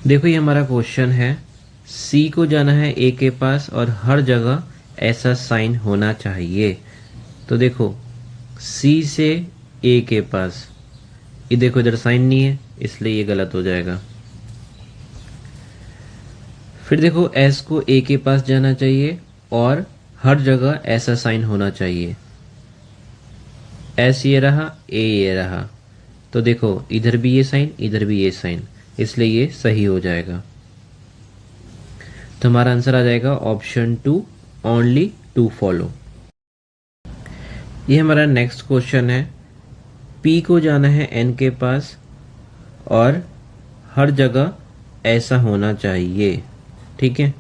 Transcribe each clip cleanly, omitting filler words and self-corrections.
देखो ये हमारा क्वेश्चन है, सी को जाना है ए के पास और हर जगह ऐसा साइन होना चाहिए। तो देखो सी से ए के पास, ये देखो इधर साइन नहीं है इसलिए ये गलत हो जाएगा। फिर देखो एस को ए के पास जाना चाहिए और हर जगह ऐसा साइन होना चाहिए। एस ये रहा, ए ये रहा, तो देखो इधर भी ये साइन इधर भी ये साइन, इसलिए ये सही हो जाएगा। तो हमारा आंसर आ जाएगा ऑप्शन 2, ओनली टू फॉलो। ये हमारा नेक्स्ट क्वेश्चन है, पी को जाना है एन के पास और हर जगह ऐसा होना चाहिए। ठीक है,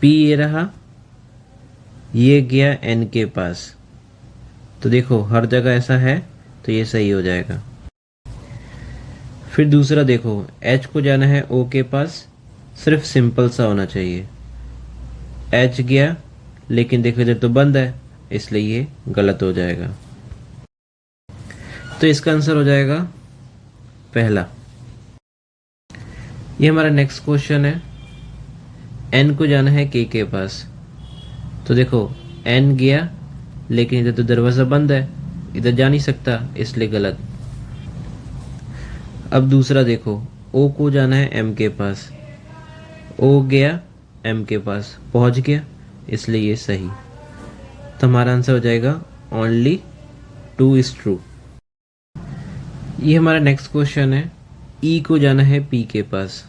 पी ये रहा, ये गया एन के पास, तो देखो हर जगह ऐसा है तो ये सही हो जाएगा। फिर दूसरा देखो, एच को जाना है ओ के पास, सिर्फ सिंपल सा होना चाहिए। एच गया लेकिन देखो इधर तो बंद है इसलिए ये गलत हो जाएगा। तो इसका आंसर हो जाएगा पहला। ये हमारा नेक्स्ट क्वेश्चन है, एन को जाना है के पास, तो देखो एन गया लेकिन इधर तो दरवाज़ा बंद है, इधर जा नहीं सकता इसलिए गलत। अब दूसरा देखो, ओ को जाना है एम के पास, ओ गया एम के पास, पहुंच गया इसलिए ये सही। तो हमारा आंसर हो जाएगा ओनली 2 इज ट्रू। ये हमारा नेक्स्ट क्वेश्चन है, ई को जाना है पी के पास,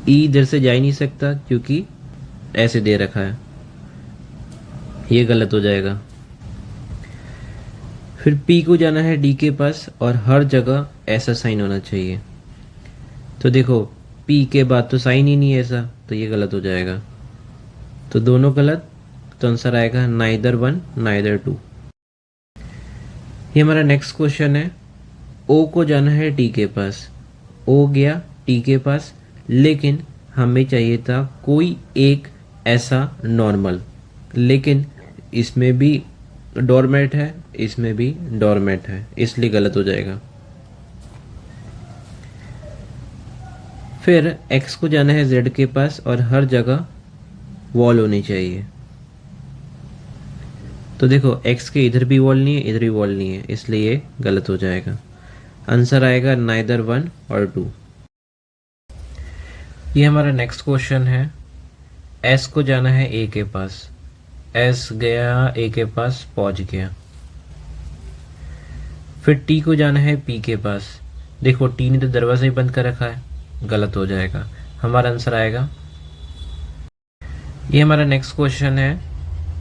ई इधर से जा ही नहीं सकता क्योंकि ऐसे दे रखा है, ये गलत हो जाएगा। फिर पी को जाना है डी के पास और हर जगह ऐसा साइन होना चाहिए। तो देखो पी के बाद तो साइन ही नहीं है ऐसा, तो ये गलत हो जाएगा। तो दोनों गलत, तो आंसर आएगा नाइदर 1 नाइदर 2। ये हमारा नेक्स्ट क्वेश्चन है, ओ को जाना है टी के पास, ओ गया टी के पास, लेकिन हमें चाहिए था कोई एक ऐसा नॉर्मल, लेकिन इसमें भी डोरमेट है इसमें भी डोरमेट है इसलिए गलत हो जाएगा। फिर एक्स को जाना है जेड के पास और हर जगह वॉल होनी चाहिए। तो देखो एक्स के इधर भी वॉल नहीं है इधर भी वॉल नहीं है इसलिए ये गलत हो जाएगा। आंसर आएगा नाइदर 1 और 2। ये हमारा नेक्स्ट क्वेश्चन है, एस को जाना है ए के पास, एस गया ए के पास, पहुंच गया। फिर टी को जाना है पी के पास, देखो टी ने तो दरवाजा ही बंद कर रखा है, गलत हो जाएगा। हमारा आंसर आएगा। ये हमारा नेक्स्ट क्वेश्चन है,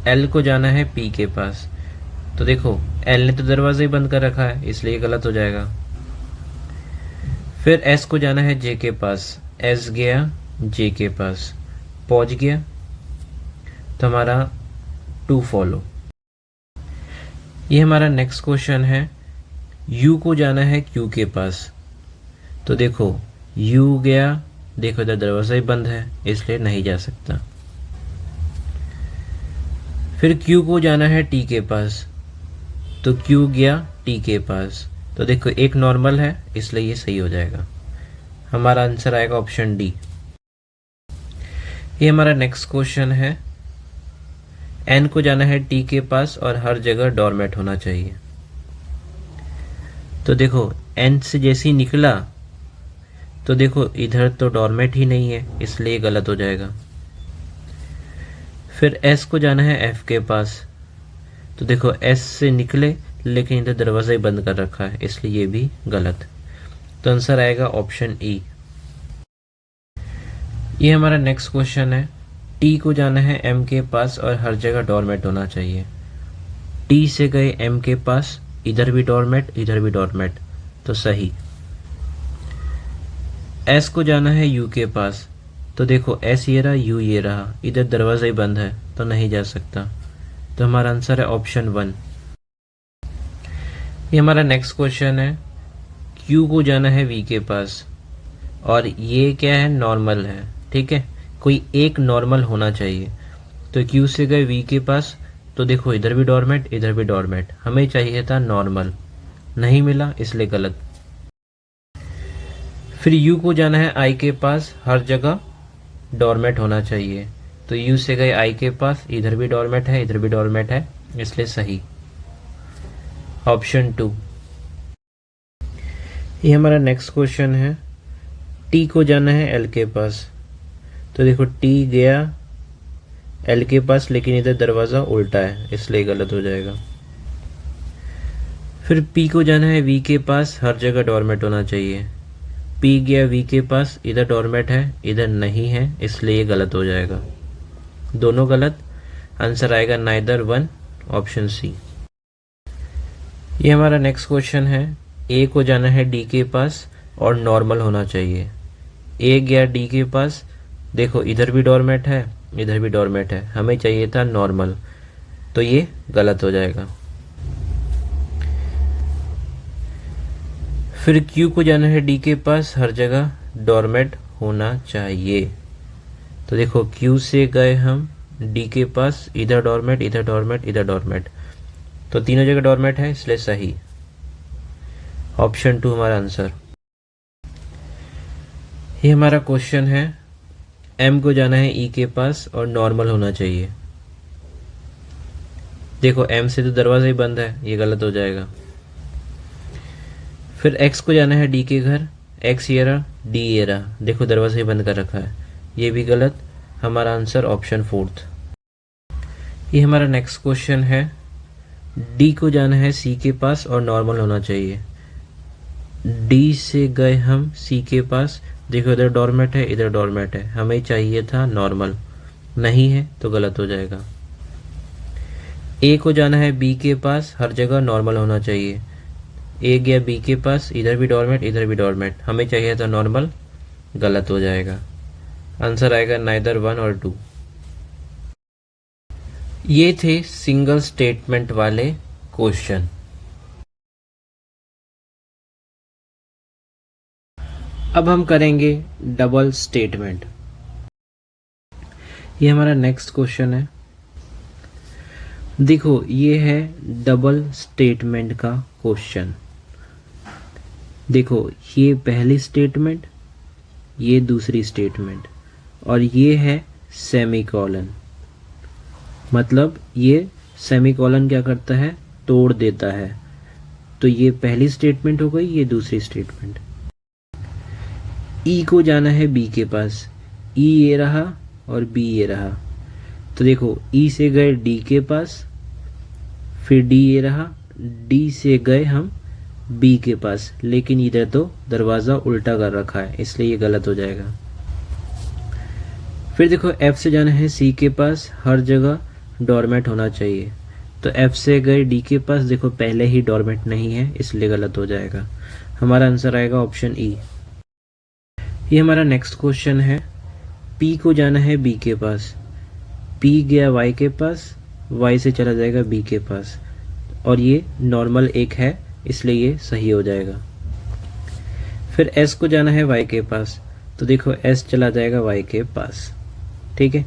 एल को जाना है पी के पास, तो देखो एल ने तो दरवाजा ही बंद कर रखा है इसलिए गलत हो जाएगा। फिर एस को जाना है जे के पास, एस गया जे के पास, पहुंच गया, तो हमारा 2 फॉलो। ये हमारा नेक्स्ट क्वेश्चन है, यू को जाना है क्यू के पास, तो देखो यू गया, देखो इधर दरवाजा ही बंद है इसलिए नहीं जा सकता। फिर क्यू को जाना है टी के पास, तो क्यू गया टी के पास, तो देखो एक नॉर्मल है इसलिए ये सही हो जाएगा। हमारा आंसर आएगा ऑप्शन डी। ये हमारा नेक्स्ट क्वेश्चन है, एन को जाना है टी के पास और हर जगह डोरमेट होना चाहिए। तो देखो एन से जैसे ही निकला तो देखो इधर तो डोरमेट ही नहीं है इसलिए गलत हो जाएगा। फिर एस को जाना है एफ के पास, तो देखो एस से निकले लेकिन इधर दरवाजा ही बंद कर रखा है इसलिए ये भी गलत। तो आंसर आएगा ऑप्शन ई। ये हमारा नेक्स्ट क्वेश्चन है, टी को जाना है एम के पास और हर जगह डोरमेट होना चाहिए। टी से गए एम के पास, इधर भी डोरमेट इधर भी डोरमेट, तो सही। एस को जाना है यू के पास, तो देखो एस ये रहा यू ये रहा, इधर दरवाजा ही बंद है तो नहीं जा सकता। तो हमारा आंसर है ऑप्शन 1। ये हमारा नेक्स्ट क्वेश्चन है, क्यू को जाना है वी के पास और ये क्या है, नॉर्मल है। ठीक है, कोई एक नॉर्मल होना चाहिए। तो क्यू से गए वी के पास, तो देखो इधर भी डोरमेट इधर भी डोरमेट, हमें चाहिए था नॉर्मल, नहीं मिला इसलिए गलत। फिर यू को जाना है आई के पास, हर जगह डोरमेट होना चाहिए। तो यू से गए आई के पास, इधर भी डोरमेट है, इधर भी डोरमेट है, इसलिए सही ऑप्शन 2। ये हमारा नेक्स्ट क्वेश्चन है। टी को जाना है एल के पास। तो देखो टी गया एल के पास, लेकिन इधर दरवाज़ा उल्टा है, इसलिए गलत हो जाएगा। फिर पी को जाना है वी के पास, हर जगह डोरमेट होना चाहिए। पी गया वी के पास, इधर डोरमेट है, इधर नहीं है, इसलिए ये गलत हो जाएगा। दोनों गलत, आंसर आएगा नाइदर वन, ऑप्शन सी। ये हमारा नेक्स्ट क्वेश्चन है। ए को जाना है डी के पास और नॉर्मल होना चाहिए। ए गया डी के पास, देखो इधर भी डोरमेट है, इधर भी डोरमेट है, हमें चाहिए था नॉर्मल, तो ये गलत हो जाएगा। फिर क्यू को जाना है डी के पास, हर जगह डोरमेट होना चाहिए। तो देखो क्यू से गए हम डी के पास, इधर डोरमेट, इधर डोरमेट, इधर डोरमेट, तो तीनों जगह डोरमेट है, इसलिए सही ऑप्शन 2 हमारा आंसर। ये हमारा क्वेश्चन है। एम को जाना है ई के पास और नॉर्मल होना चाहिए। देखो एम से तो दरवाजा ही बंद है, ये गलत हो जाएगा। फिर एक्स को जाना है डी के घर, एक्स ये रहा, डी ये रहा, देखो दरवाजा ही बंद कर रखा है, ये भी गलत, हमारा आंसर ऑप्शन 4। ये हमारा नेक्स्ट क्वेश्चन है। डी को जाना है सी के पास और नॉर्मल होना चाहिए। डी से गए हम सी के पास, देखो इधर डोरमेट है, इधर डोरमेट है, हमें चाहिए था नॉर्मल, नहीं है तो गलत हो जाएगा। ए को जाना है बी के पास, हर जगह नॉर्मल होना चाहिए। ए गया बी के पास, इधर भी डोरमेट, इधर भी डोरमेट, हमें चाहिए था नॉर्मल, गलत हो जाएगा। आंसर आएगा नाइदर 1 और 2। ये थे सिंगल स्टेटमेंट वाले क्वेश्चन। अब हम करेंगे डबल स्टेटमेंट। ये हमारा नेक्स्ट क्वेश्चन है। देखो ये है डबल स्टेटमेंट का क्वेश्चन। देखो ये पहली स्टेटमेंट, ये दूसरी स्टेटमेंट, और ये है सेमीकोलन। मतलब ये सेमीकोलन क्या करता है, तोड़ देता है। तो ये पहली स्टेटमेंट हो गई, ये दूसरी स्टेटमेंट। ई को जाना है बी के पास, ई ये रहा और बी ये रहा। तो देखो ई से गए डी के पास, फिर डी ये रहा, डी से गए हम बी के पास, लेकिन इधर तो दरवाज़ा उल्टा कर रखा है, इसलिए ये गलत हो जाएगा। फिर देखो एफ से जाना है सी के पास, हर जगह डोरमेट होना चाहिए। तो एफ से गए डी के पास, देखो पहले ही डोरमेट नहीं है, इसलिए गलत हो जाएगा। हमारा आंसर आएगा ऑप्शन ई। ये हमारा नेक्स्ट क्वेश्चन है। पी को जाना है बी के पास, पी गया वाई के पास, वाई से चला जाएगा बी के पास, और ये नॉर्मल एक है, इसलिए ये सही हो जाएगा। फिर एस को जाना है वाई के पास, तो देखो एस चला जाएगा वाई के पास, ठीक है,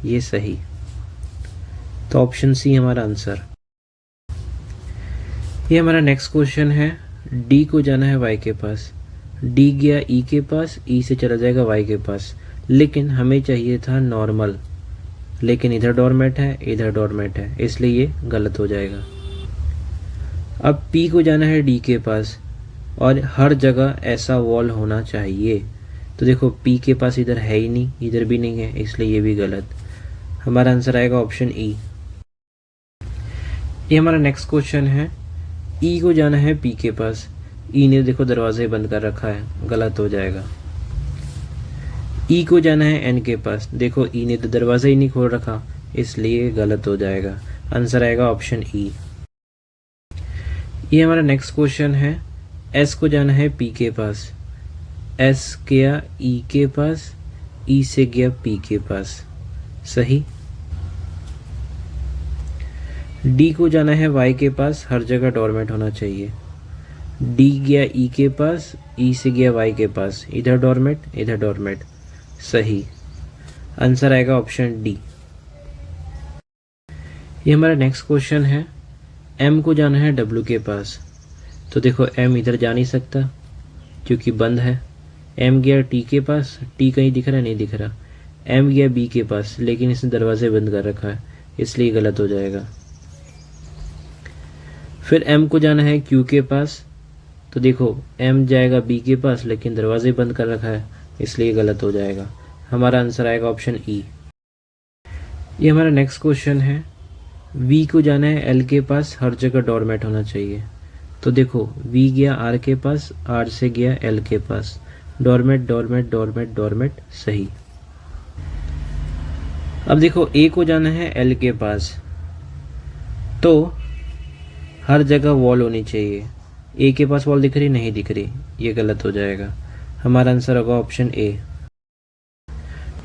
ये सही। तो ऑप्शन सी हमारा आंसर। ये हमारा नेक्स्ट क्वेश्चन है। डी को जाना है वाई के पास, डी गया ई के पास, ई से चला जाएगा वाई के पास, लेकिन हमें चाहिए था नॉर्मल, लेकिन इधर डोरमेट है, इधर डोरमेट है, इसलिए ये गलत हो जाएगा। अब पी को जाना है डी के पास और हर जगह ऐसा वॉल होना चाहिए। तो देखो पी के पास इधर है ही नहीं, इधर भी नहीं है, इसलिए ये भी गलत। हमारा आंसर आएगा ऑप्शन ई। ये हमारा नेक्स्ट क्वेश्चन है। ई को जाना है पी के पास, ई ने देखो दरवाजे बंद कर रखा है, गलत हो जाएगा। ई को जाना है एन के पास, देखो ई ने तो दरवाजा ही नहीं खोल रखा, इसलिए गलत हो जाएगा। आंसर आएगा ऑप्शन ई। ये हमारा नेक्स्ट क्वेश्चन है। एस को जाना है पी के पास, एस गया ई के पास, ई से गया पी के पास, सही। डी को जाना है वाई के पास, हर जगह डोरमेट होना चाहिए। डी गया ई के पास, ई से गया वाई के पास, इधर डोरमेट, इधर डोरमेट, सही। आंसर आएगा ऑप्शन डी। ये हमारा नेक्स्ट क्वेश्चन है। एम को जाना है डब्ल्यू के पास, तो देखो एम इधर जा नहीं सकता क्योंकि बंद है, एम गया टी के पास, टी कहीं दिख रहा नहीं दिख रहा, एम गया बी के पास लेकिन इसने दरवाजे बंद कर रखा है इसलिए गलत हो जाएगा। फिर एम को जाना है क्यू के पास, तो देखो एम जाएगा बी के पास लेकिन दरवाजे बंद कर रखा है इसलिए गलत हो जाएगा। हमारा आंसर आएगा ऑप्शन ई। ये हमारा नेक्स्ट क्वेश्चन है, वी को जाना है एल के पास, हर जगह डोरमेट होना चाहिए। तो देखो वी गया आर के पास, आर से गया एल के पास, डोरमेट डोरमेट डोरमेट डोरमेट, सही। अब देखो ए को जाना है एल के पास, तो हर जगह वॉल होनी चाहिए। ए के पास वॉल दिख रही नहीं दिख रही, ये गलत हो जाएगा। हमारा आंसर होगा ऑप्शन ए।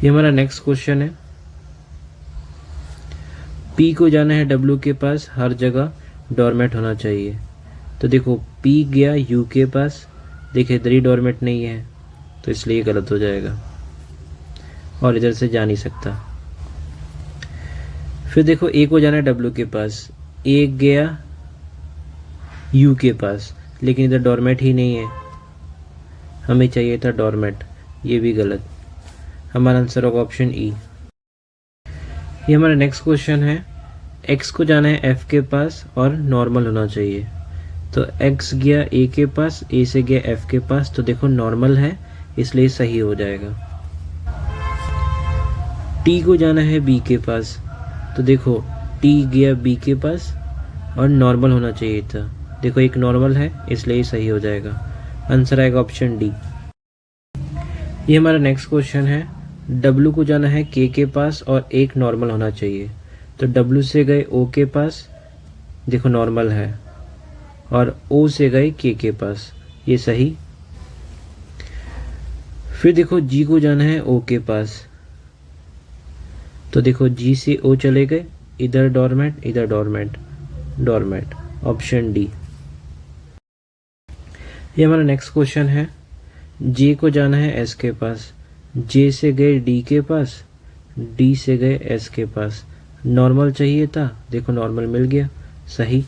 ये हमारा नेक्स्ट क्वेश्चन है, पी को जाना है डब्ल्यू के पास, हर जगह डोरमेट होना चाहिए। तो देखो पी गया यू के पास, देखिए इधर ही डोरमेट नहीं है तो इसलिए गलत हो जाएगा और इधर से जा नहीं सकता। फिर देखो ए को जाना है डब्ल्यू के पास, ए गया यू के पास लेकिन इधर डोरमेट ही नहीं है, हमें चाहिए था डोरमेट, ये भी गलत। हमारा आंसर होगा ऑप्शन ई। ये हमारा नेक्स्ट क्वेश्चन है, एक्स को जाना है एफ के पास और नॉर्मल होना चाहिए। तो एक्स गया ए के पास, ए से गया एफ के पास, तो देखो नॉर्मल है इसलिए सही हो जाएगा। टी को जाना है बी के पास, तो देखो टी गया बी के पास और नॉर्मल होना चाहिए था, देखो एक नॉर्मल है इसलिए सही हो जाएगा। आंसर आएगा ऑप्शन डी। ये हमारा नेक्स्ट क्वेश्चन है, डब्ल्यू को जाना है के के पास और एक नॉर्मल होना चाहिए। तो डब्ल्यू से गए ओ के पास, देखो नॉर्मल है, और ओ से गए के पास, ये सही। फिर देखो जी को जाना है ओ के पास, तो देखो जी से ओ चले गए, इधर डोरमेट इधर डोरमेट, डोरमेट, ऑप्शन डी। ये हमारा नेक्स्ट क्वेश्चन है, जे को जाना है एस के पास, जे से गए डी के पास, डी से गए एस के पास, नॉर्मल चाहिए था, देखो नॉर्मल मिल गया, सही।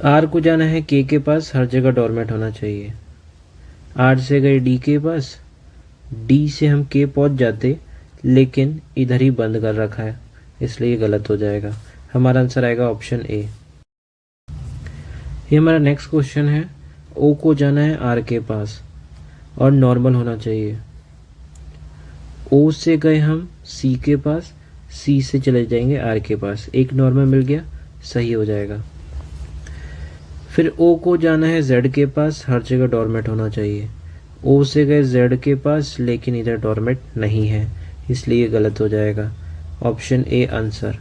आर को जाना है के पास, हर जगह डोरमेट होना चाहिए। आर से गए डी के पास, डी से हम के पहुंच जाते लेकिन इधर ही बंद कर रखा है इसलिए गलत हो जाएगा। हमारा आंसर आएगा ऑप्शन ए। ये हमारा नेक्स्ट क्वेश्चन है, ओ को जाना है आर के पास और नॉर्मल होना चाहिए। ओ से गए हम सी के पास, सी से चले जाएंगे आर के पास, एक नॉर्मल मिल गया, सही हो जाएगा। फिर ओ को जाना है जेड के पास, हर जगह डोरमेट होना चाहिए। ओ से गए जेड के पास लेकिन इधर डोरमेट नहीं है इसलिए गलत हो जाएगा, ऑप्शन ए आंसर।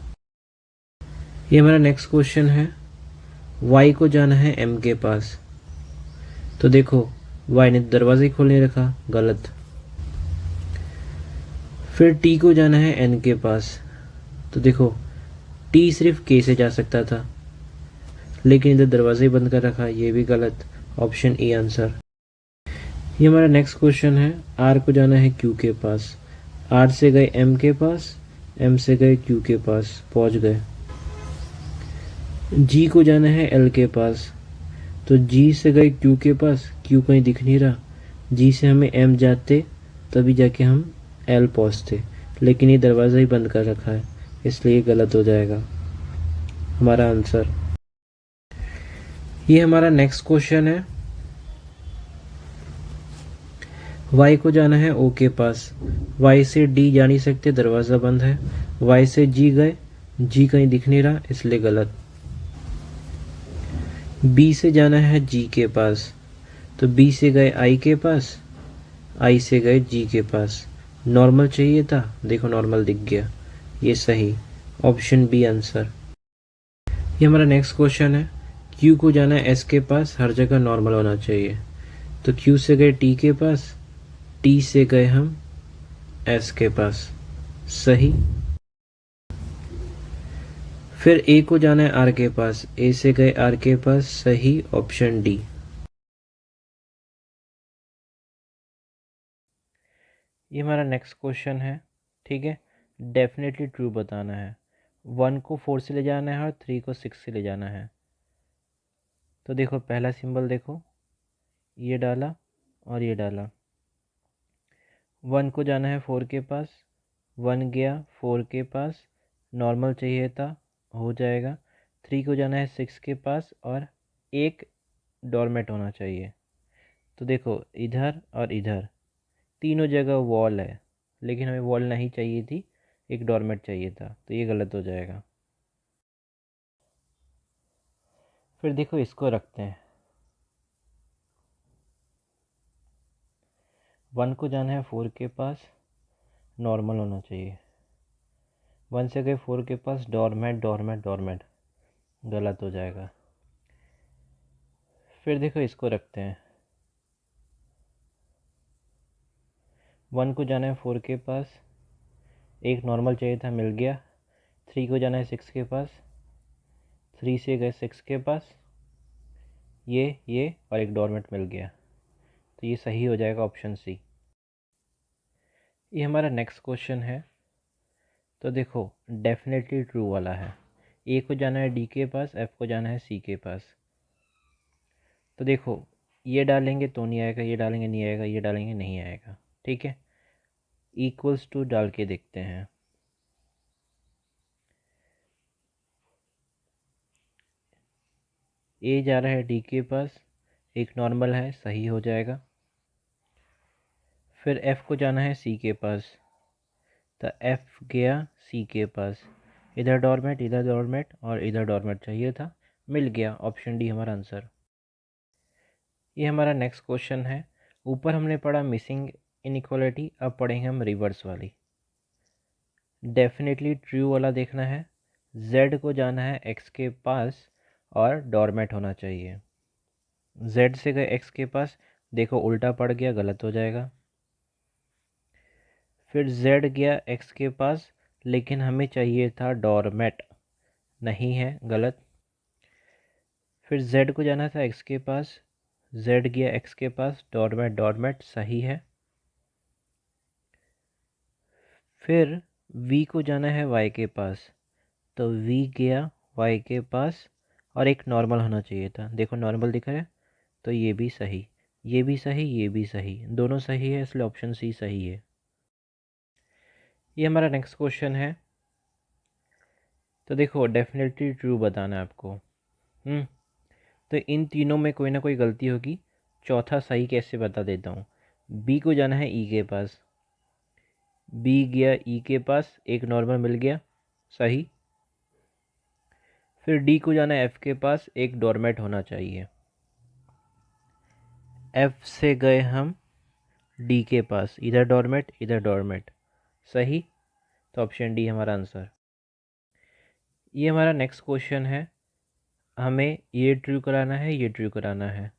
ये हमारा नेक्स्ट क्वेश्चन है, वाई को जाना है एम के पास, तो देखो वाई ने दरवाजे खोल नहीं रखा, गलत। फिर टी को जाना है एन के पास, तो देखो टी सिर्फ के से जा सकता था लेकिन इधर दरवाजे बंद कर रखा, ये भी गलत, ऑप्शन ए आंसर। ये हमारा नेक्स्ट क्वेश्चन है, आर को जाना है क्यू के पास, आर से गए एम के पास, एम से गए क्यू के पास, पहुंच गए। जी को जाना है एल के पास, तो जी से गए क्यू के पास, क्यू कहीं दिख नहीं रहा, जी से हमें एम जाते तभी जाके हम एल पहुंचते लेकिन ये दरवाज़ा ही बंद कर रखा है इसलिए गलत हो जाएगा, हमारा आंसर। ये हमारा नेक्स्ट क्वेश्चन है, वाई को जाना है ओ के पास, वाई से डी जा नहीं सकते, दरवाज़ा बंद है, वाई से जी गए, जी कहीं दिख नहीं रहा इसलिए गलत। बी से जाना है जी के पास, तो बी से गए आई के पास, आई से गए जी के पास, नॉर्मल चाहिए था, देखो नॉर्मल दिख गया, ये सही, ऑप्शन बी आंसर। ये हमारा नेक्स्ट क्वेश्चन है, क्यू को जाना है एस के पास, हर जगह नॉर्मल होना चाहिए। तो क्यू से गए टी के पास, टी से गए हम एस के पास, सही। फिर ए को जाना है आर के पास, ए से गए आर के पास, सही, ऑप्शन डी। ये हमारा नेक्स्ट क्वेश्चन है, ठीक है, डेफिनेटली ट्रू बताना है। 1 को 4 से ले जाना है और 3 को 6 से ले जाना है। तो देखो पहला सिंबल देखो, ये डाला और ये डाला। 1 को जाना है 4 के पास, 1 गया 4 के पास, नॉर्मल चाहिए था, हो जाएगा। 3 को जाना है 6 के पास और एक डोरमेट होना चाहिए। तो देखो इधर और इधर तीनों जगह वॉल है, लेकिन हमें वॉल नहीं चाहिए थी, एक डोरमेट चाहिए था, तो ये गलत हो जाएगा। फिर देखो इसको रखते हैं। 1 को जाना है 4 के पास, नॉर्मल होना चाहिए। 1 से गए 4 के पास, डोरमेट डोरमेट डोरमेट, गलत हो जाएगा। फिर देखो इसको रखते हैं। 1 को जाना है 4 के पास, एक नॉर्मल चाहिए था, मिल गया। 3 को जाना है 6 के पास, 3 से गए 6 के पास, ये और एक डोरमेट मिल गया, तो ये सही हो जाएगा ऑप्शन सी। ये हमारा नेक्स्ट क्वेश्चन है। तो देखो डेफिनेटली ट्रू वाला है। ए को जाना है डी के पास, एफ को जाना है सी के पास। तो देखो ये डालेंगे तो नहीं आएगा, ये डालेंगे नहीं आएगा, ये डालेंगे नहीं आएगा, ठीक है। इक्वल्स टू डाल के देखते हैं। ए जा रहा है डी के पास, एक नॉर्मल है, सही हो जाएगा। फिर एफ को जाना है सी के पास, तो एफ गया सी के पास, इधर डोरमेट और इधर डोरमेट चाहिए था, मिल गया। ऑप्शन डी हमारा आंसर। ये हमारा नेक्स्ट क्वेश्चन है। ऊपर हमने पढ़ा मिसिंग इनइक्वालिटी, अब पढ़ेंगे हम रिवर्स वाली। डेफिनेटली ट्रू वाला देखना है। z को जाना है x के पास और डोरमेट होना चाहिए। z से गए x के पास, देखो उल्टा पड़ गया, गलत हो जाएगा। फिर z गया x के पास, लेकिन हमें चाहिए था डोरमेट, नहीं है, गलत। फिर z को जाना था x के पास, z गया x के पास, डोरमेट डोरमेट, सही है। फिर v को जाना है y के पास, तो v गया y के पास और एक नॉर्मल होना चाहिए था, देखो नॉर्मल दिख रहा है, तो ये भी सही, ये भी सही, ये भी सही, दोनों सही है, इसलिए ऑप्शन सी सही है। ये हमारा नेक्स्ट क्वेश्चन है। तो देखो डेफिनेटली ट्रू बताना है आपको। तो इन तीनों में कोई ना कोई गलती होगी, चौथा सही कैसे बता देता हूँ। बी को जाना है ई के पास, बी गया ई के पास, एक नॉर्मल मिल गया, सही। फिर डी को जाना है एफ के पास, एक डोरमेट होना चाहिए। एफ से गए हम डी के पास, इधर डोरमेट, सही। तो ऑप्शन डी हमारा आंसर। ये हमारा नेक्स्ट क्वेश्चन है। हमें ये ट्रू कराना है, ये ट्रू कराना है।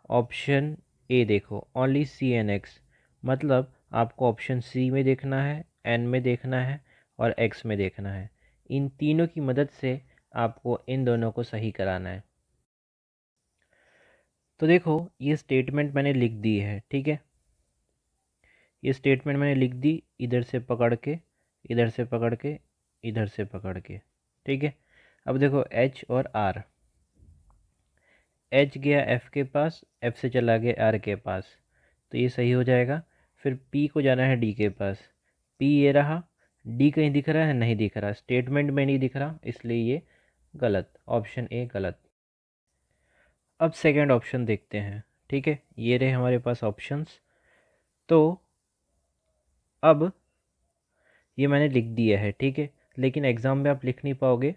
ऑप्शन ए देखो, ओनली सी एन एक्स, मतलब आपको ऑप्शन सी में देखना है, एन में देखना है और एक्स में देखना है। इन तीनों की मदद से आपको इन दोनों को सही कराना है। तो देखो ये स्टेटमेंट मैंने लिख दी है, ठीक है। ये स्टेटमेंट मैंने लिख दी, इधर से पकड़ के, इधर से पकड़ के, इधर से पकड़ के, ठीक है। अब देखो एच और आर, एच गया एफ के पास, एफ से चला गया आर के पास, तो ये सही हो जाएगा। फिर पी को जाना है डी के पास, पी ये रहा, डी कहीं दिख रहा है, नहीं दिख रहा, स्टेटमेंट में नहीं दिख रहा, इसलिए ये गलत, ऑप्शन ए गलत। अब सेकंड ऑप्शन देखते हैं, ठीक है। ये रहे हमारे पास ऑप्शंस। तो अब ये मैंने लिख दिया है, ठीक है, लेकिन एग्ज़ाम में आप लिख नहीं पाओगे,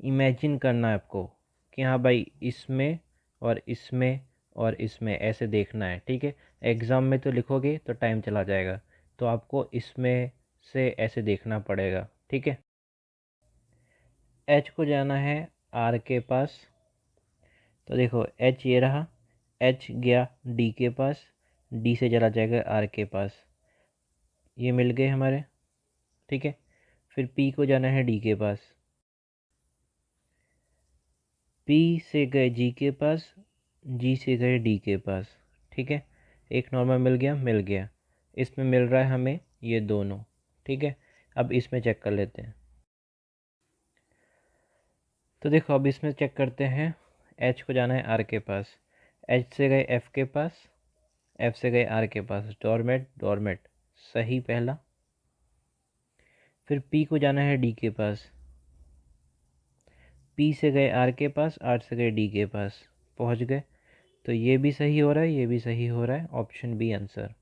इमेजिन करना है आपको कि हाँ भाई इसमें और इसमें और इसमें ऐसे देखना है, ठीक है। एग्ज़ाम में तो लिखोगे तो टाइम चला जाएगा, तो आपको इसमें से ऐसे देखना पड़ेगा, ठीक है। एच को जाना है आर के पास, तो देखो एच ये रहा, एच गया डी के पास, डी से चला जाएगा आर के पास, ये मिल गए हमारे, ठीक है। फिर पी को जाना है डी के पास, पी से गए जी के पास, जी से गए डी के पास, ठीक है। एक नॉर्मल मिल गया। इसमें मिल रहा है हमें ये दोनों, ठीक है। अब इसमें चेक कर लेते हैं। तो देखो अब इसमें चेक करते हैं। एच को जाना है आर के पास, एच से गए एफ के पास, एफ से गए आर के पास, डोरमेट डोरमेट सही पहला। फिर पी को जाना है डी के पास, पी से गए आर के पास, आर से गए डी के पास, पहुंच गए। तो ये भी सही हो रहा है, ये भी सही हो रहा है, ऑप्शन बी आंसर।